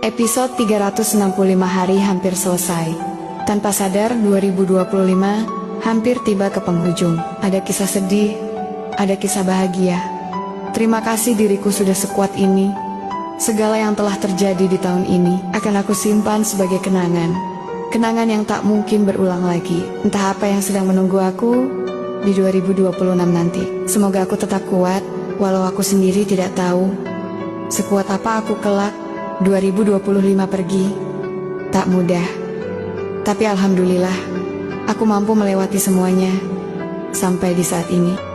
Episode 365 hari hampir selesai. Tanpa sadar 2025 hampir tiba ke penghujung. Ada kisah sedih, ada kisah bahagia. Terima kasih diriku sudah sekuat ini. Segala yang telah terjadi di tahun ini akan aku simpan sebagai kenangan. Kenangan yang tak mungkin berulang lagi. Entah apa yang sedang menunggu aku di 2026 nanti. Semoga aku tetap kuat, walau aku sendiri tidak tahu sekuat apa aku kelak 2025 pergi. Tak mudah, tapi alhamdulillah aku mampu melewati semuanya sampai di saat ini.